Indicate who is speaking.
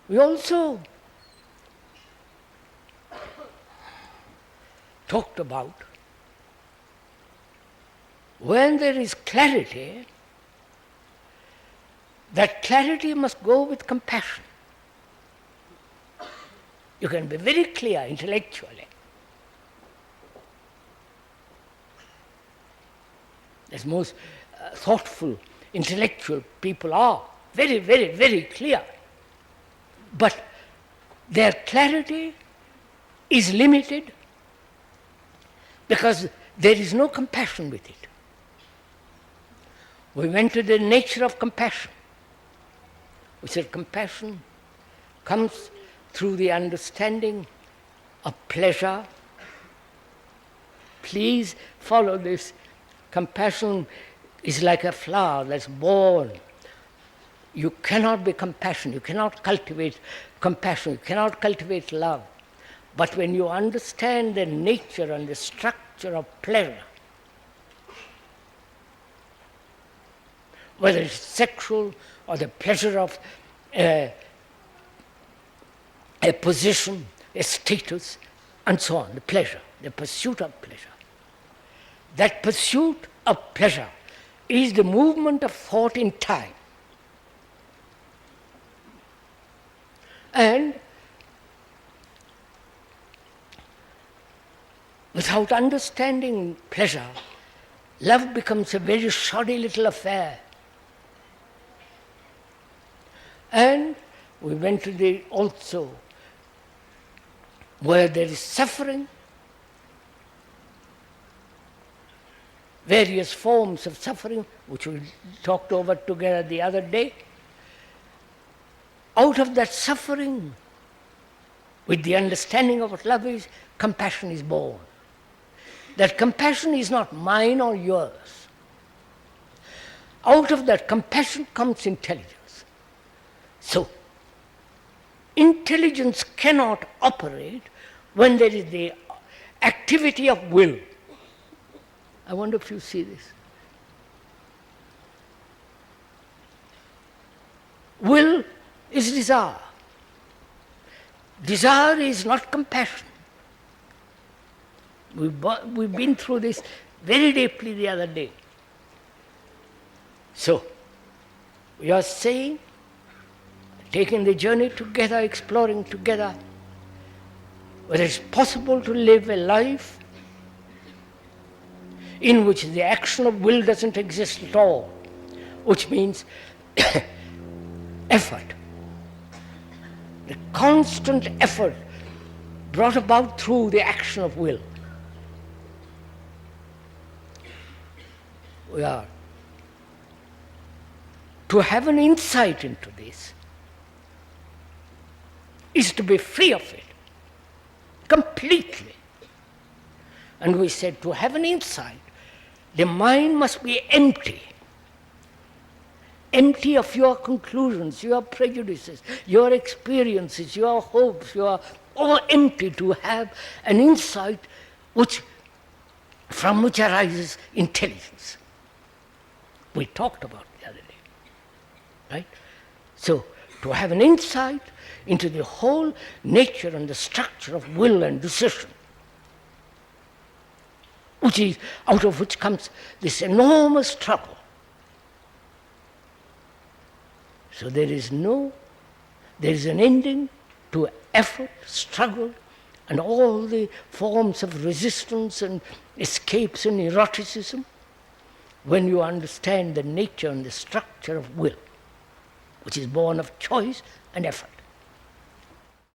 Speaker 1: We also talked about when there is clarity, that clarity must go with compassion. You can be very clear intellectually. As most thoughtful, intellectual people are, very, very, very clear. But their clarity is limited because there is no compassion with it. We went to the nature of compassion. We said compassion comes through the understanding of pleasure. Please follow this. Compassion is like a flower that's born. You cannot be compassionate, you cannot cultivate compassion, you cannot cultivate love. But when you understand the nature and the structure of pleasure, whether it's sexual or the pleasure of a position, a status, and so on, the pleasure, the pursuit of pleasure. That pursuit of pleasure is the movement of thought in time. And without understanding pleasure, love becomes a very shoddy little affair. And we went to the also where there is suffering, various forms of suffering, which we talked over together the other day. Out of that suffering, with the understanding of what love is, compassion is born. That compassion is not mine or yours. Out of that compassion comes intelligence. So, intelligence cannot operate when there is the activity of will. I wonder if you see this. Will is desire. Desire is not compassion. We've been through this very deeply the other day. So, we are saying, taking the journey together, exploring together, whether it's possible to live a life in which the action of will doesn't exist at all, which means effort. The constant effort brought about through the action of will. We are to have an insight into this is to be free of it completely. And we said to have an insight, the mind must be empty. Empty of your conclusions, your prejudices, your experiences, your hopes, you are all empty to have an insight from which arises intelligence. We talked about it the other day, right? So, to have an insight into the whole nature and the structure of will and decision, which is out of which comes this enormous struggle. So there is an ending to effort, struggle, and all the forms of resistance and escapes and eroticism when you understand the nature and the structure of will, which is born of choice and effort.